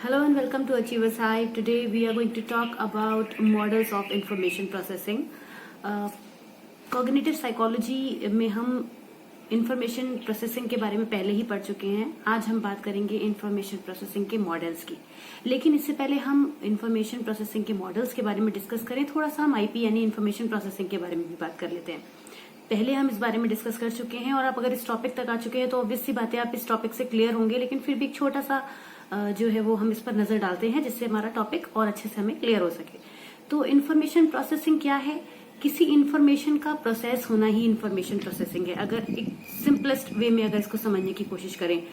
Hello and welcome to Achievers Hive. Today we are going to talk about models of information processing. Cognitive psychology में हम information processing के बारे में पहले ही पढ़ चुके हैं. आज हम बात करेंगे इंफॉर्मेशन प्रोसेसिंग के मॉडल्स की. लेकिन इससे पहले हम इंफॉर्मेशन प्रोसेसिंग के मॉडल्स के बारे में डिस्कस करें, थोड़ा सा हम आईपी यानी इंफॉर्मेशन प्रोसेसिंग के बारे में भी बात कर लेते हैं. पहले हम इस बारे में डिस्कस कर चुके हैं और आप अगर इस टॉपिक तक आ चुके हैं तो ऑब्वियस सी बातें आप इस टॉपिक से क्लियर होंगे, लेकिन फिर भी एक छोटा सा जो है वो हम इस पर नजर डालते हैं जिससे हमारा टॉपिक और अच्छे से हमें क्लियर हो सके. तो इन्फॉर्मेशन प्रोसेसिंग क्या है? किसी इन्फॉर्मेशन का प्रोसेस होना ही इन्फॉर्मेशन प्रोसेसिंग है, अगर एक सिंपलेस्ट वे में अगर इसको समझने की कोशिश करें.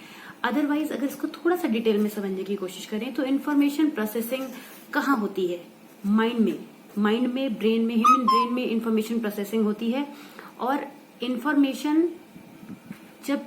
अदरवाइज अगर इसको थोड़ा सा डिटेल में समझने की कोशिश करें तो इन्फॉर्मेशन प्रोसेसिंग कहाँ होती है? माइंड में, ब्रेन में, ह्यूमन ब्रेन में इन्फॉर्मेशन प्रोसेसिंग होती है. और इन्फॉर्मेशन जब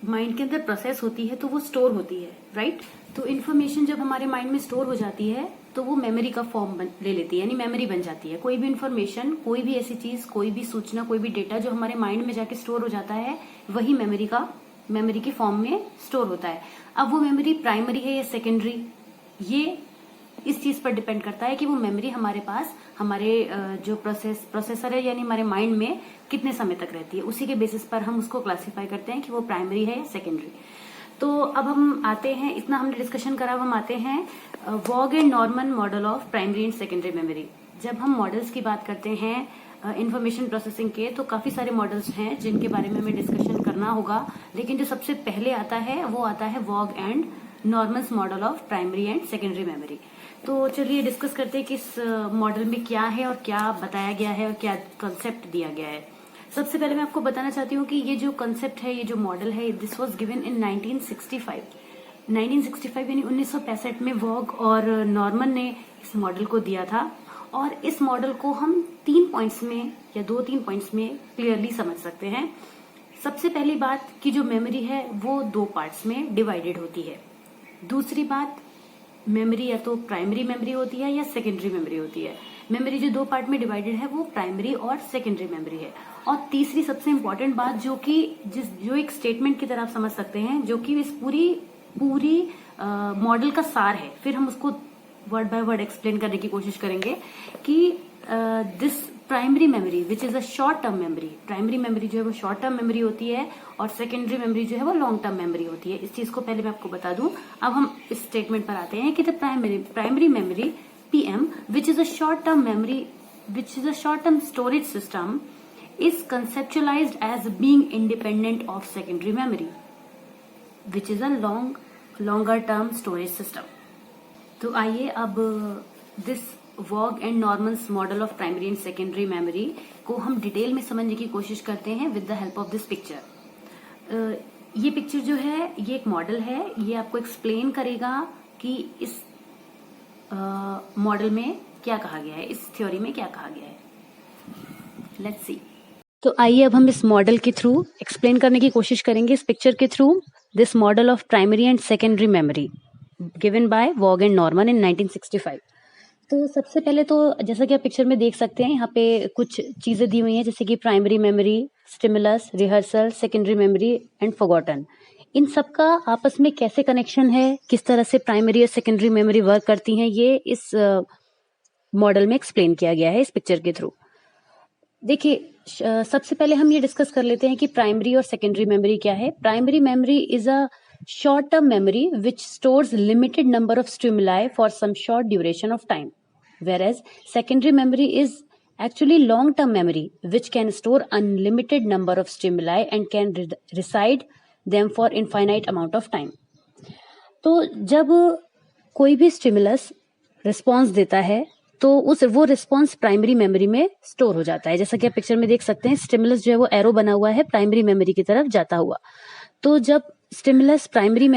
माइंड के अंदर प्रोसेस होती है तो वो स्टोर होती है, राइट? तो इन्फॉर्मेशन जब हमारे माइंड में स्टोर हो जाती है तो वो मेमोरी का फॉर्म ले लेती है, यानी मेमोरी बन जाती है. कोई भी इन्फॉर्मेशन, कोई भी ऐसी चीज, कोई भी सूचना, कोई भी डेटा जो हमारे माइंड में जाके स्टोर हो जाता है वही मेमोरी के फॉर्म में स्टोर होता है. अब वो मेमोरी प्राइमरी है या सेकेंडरी, ये इस चीज पर डिपेंड करता है कि वो मेमोरी हमारे पास, हमारे जो प्रोसेसर है यानी हमारे माइंड में कितने समय तक रहती है. उसी के बेसिस पर हम उसको क्लासिफाई करते हैं कि वो प्राइमरी है या सेकेंडरी. तो अब हम आते हैं, इतना हमने डिस्कशन करा, अब हम आते हैं Waugh and Norman model of primary and secondary memory. जब हम मॉडल्स की बात करते हैं इंफॉर्मेशन प्रोसेसिंग के तो काफी सारे मॉडल्स हैं जिनके बारे में हमें डिस्कशन करना होगा, लेकिन जो सबसे पहले आता है वो आता है Waugh and Norman's model of primary and secondary memory. तो चलिए डिस्कस करते हैं कि इस मॉडल में क्या है और क्या बताया गया है और क्या कंसेप्ट दिया गया है. सबसे पहले मैं आपको बताना चाहती हूँ कि ये जो कंसेप्ट है, ये जो मॉडल है, दिस वाज गिवन इन 1965 यानी 1965 में वॉग और नॉर्मन ने इस मॉडल को दिया था. और इस मॉडल को हम 3 पॉइंट्स में या 2-3 पॉइंट्स में क्लियरली समझ सकते हैं. सबसे पहली बात कि जो मेमोरी है वो 2 पार्ट्स में डिवाइडेड होती है. दूसरी बात, मेमोरी या तो प्राइमरी मेमोरी होती है या सेकेंडरी मेमोरी होती है. मेमोरी जो 2 पार्ट में डिवाइडेड है वो प्राइमरी और सेकेंडरी मेमोरी है. और तीसरी सबसे इंपॉर्टेंट बात जो एक स्टेटमेंट की तरह आप समझ सकते हैं, जो कि इस पूरी मॉडल का सार है. फिर हम उसको वर्ड बाय वर्ड एक्सप्लेन करने की कोशिश करेंगे कि this primary memory which is a short term memory, primary memory जो है वो शॉर्ट टर्म मेमोरी होती है और सेकेंडरी मेमोरी जो है वो लॉन्ग टर्म मेमोरी होती है. इस चीज को पहले मैं आपको बता दूं. अब हम इस स्टेटमेंट पर आते हैं कि the primary memory PM which is a short term memory, which is a short term storage system, is conceptualized as being independent of secondary memory, which is a longer term storage system. तो आइए अब this Waugh and Norman's model of primary and secondary memory को हम detail में समझने की कोशिश करते हैं with the help of this picture. ये पिक्चर जो है ये एक मॉडल है, ये आपको एक्सप्लेन करेगा कि इस मॉडल में क्या कहा गया है, इस थ्योरी में क्या कहा गया है. Let's see. तो आइए अब हम इस मॉडल के थ्रू एक्सप्लेन करने की कोशिश करेंगे, इस पिक्चर के through, this model of primary and secondary memory given by Waugh and Norman in 1965. तो सबसे पहले तो जैसा कि आप पिक्चर में देख सकते हैं, यहाँ पे कुछ चीजें दी हुई हैं जैसे कि primary memory, stimulus, rehearsal, secondary memory and forgotten. इन सबका आपस में कैसे कनेक्शन है, किस तरह से प्राइमरी और सेकेंडरी मेमोरी वर्क करती हैं, ये इस मॉडल में एक्सप्लेन किया गया है इस पिक्चर के थ्रू. देखिए, सबसे पहले हम ये डिस्कस कर लेते हैं कि प्राइमरी और सेकेंडरी मेमोरी क्या है. Primary memory is a short term memory which stores limited number of stimuli for some short duration of time, whereas secondary memory is actually long term memory which can store unlimited number of stimuli and can reside them for infinite amount of time. तो जब कोई भी stimulus response देता है तो वो response primary memory में store हो जाता है. जैसा कि आप पिक्चर में देख सकते हैं, स्टिमुलस जो है वो एरो बना हुआ है प्राइमरी मेमोरी की तरफ जाता हुआ. तो जब स्टिमुलस प्राइमरी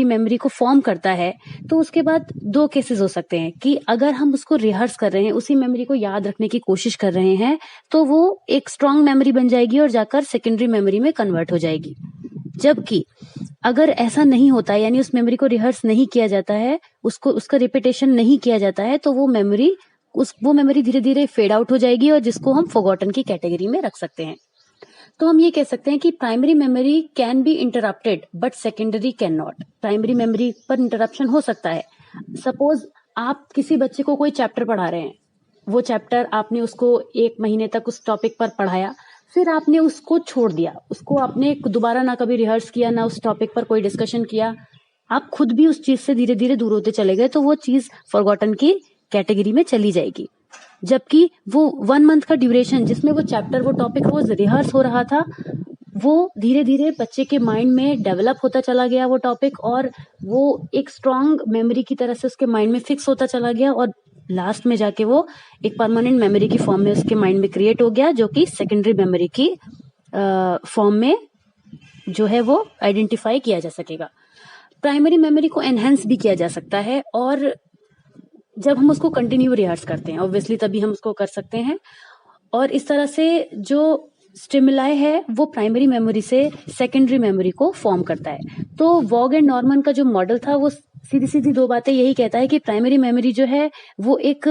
मेमोरी को फॉर्म करता है तो उसके बाद 2 केसेस हो सकते हैं कि अगर हम उसको रिहर्स कर रहे हैं, उसी मेमोरी को याद रखने की कोशिश कर रहे हैं, तो वो एक स्ट्रांग मेमोरी बन जाएगी और जाकर सेकेंडरी मेमोरी में कन्वर्ट हो जाएगी. जबकि अगर ऐसा नहीं होता है, यानी उस मेमोरी को रिहर्स नहीं किया जाता है, उसका रिपीटेशन नहीं किया जाता है, तो वो मेमोरी धीरे धीरे फेड आउट हो जाएगी और जिसको हम फॉरगॉटन की कैटेगरी में रख सकते हैं. तो हम ये कह सकते हैं कि primary memory can be interrupted but secondary can not. Primary memory पर इंटरप्शन हो सकता है। सपोज आप किसी बच्चे को कोई चैप्टर पढ़ा रहे हैं, वो चैप्टर आपने उसको 1 महीने तक उस टॉपिक पर पढ़ाया, फिर आपने उसको छोड़ दिया, उसको आपने दोबारा ना कभी रिहर्स किया, ना उस टॉपिक पर कोई डिस्कशन किया, आप खुद भी उस चीज से धीरे धीरे दूर होते चले गए, तो वो चीज फॉरगॉटन की कैटेगरी में चली जाएगी। जबकि वो 1 मंथ का ड्यूरेशन जिसमें वो चैप्टर, वो टॉपिक रोज रिहर्स हो रहा था, वो धीरे धीरे बच्चे के माइंड में डेवलप होता चला गया वो टॉपिक, और वो एक स्ट्रांग मेमोरी की तरह से उसके माइंड में फिक्स होता चला गया, और लास्ट में जाके वो एक परमानेंट मेमोरी की फॉर्म में उसके माइंड में क्रिएट हो गया, जो कि सेकेंडरी मेमोरी की फॉर्म में जो है वो आइडेंटिफाई किया जा सकेगा। प्राइमरी मेमोरी को एनहेंस भी किया जा सकता है, और जब हम उसको कंटिन्यू रिहर्स करते हैं ऑब्वियसली तभी हम उसको कर सकते हैं। और इस तरह से जो स्टिमुलाई है वो प्राइमरी मेमोरी से सेकेंडरी मेमोरी को फॉर्म करता है। तो वॉग एंड नॉर्मन का जो मॉडल था वो सीधी सीधी 2 बातें यही कहता है कि प्राइमरी मेमोरी जो है वो एक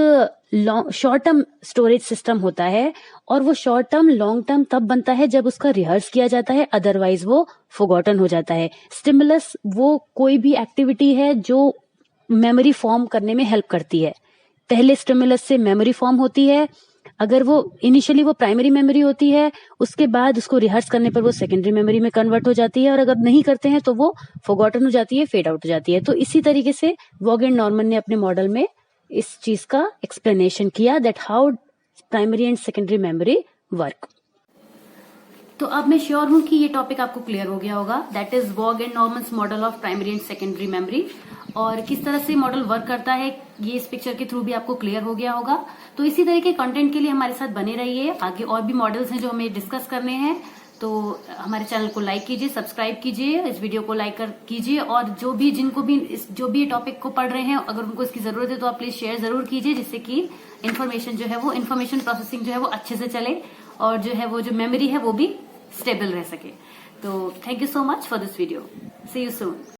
शॉर्ट टर्म स्टोरेज सिस्टम होता है, और वो शॉर्ट टर्म लॉन्ग टर्म तब बनता है जब उसका रिहर्स किया जाता है, अदरवाइज वो फॉरगॉटन हो जाता है। स्टिमुलस वो कोई भी एक्टिविटी है जो मेमोरी फॉर्म करने में हेल्प करती है। पहले स्टिमुलस से मेमोरी फॉर्म होती है, अगर वो इनिशियली वो प्राइमरी मेमोरी होती है, उसके बाद उसको रिहर्स करने पर वो सेकेंडरी मेमोरी में कन्वर्ट हो जाती है, और अगर नहीं करते हैं तो वो फॉरगॉटन हो जाती है, फेड आउट हो जाती है। तो इसी तरीके से वॉग एंड नॉर्मन ने अपने मॉडल में इस चीज का एक्सप्लेनेशन किया, that how primary and secondary memory work. तो अब मैं श्योर हूं कि ये टॉपिक आपको क्लियर हो गया होगा, that is Waugh and Norman's model of primary and secondary memory, और किस तरह से मॉडल वर्क करता है ये इस पिक्चर के थ्रू भी आपको क्लियर हो गया होगा। तो इसी तरह के कंटेंट के लिए हमारे साथ बने रहिए। आगे और भी मॉडल्स हैं जो हमें डिस्कस करने हैं, तो हमारे चैनल को लाइक कीजिए, सब्सक्राइब कीजिए, इस वीडियो को लाइक कीजिए, और जो भी जिनको भी जो भी टॉपिक को पढ़ रहे हैं अगर उनको इसकी जरूरत है तो आप प्लीज शेयर जरूर कीजिए, जिससे कि इन्फॉर्मेशन जो है वो इन्फॉर्मेशन प्रोसेसिंग जो है वो अच्छे से चले, और जो है वो जो मेमोरी है वो भी स्टेबल रह सके। तो thank you so much for this video, see you soon.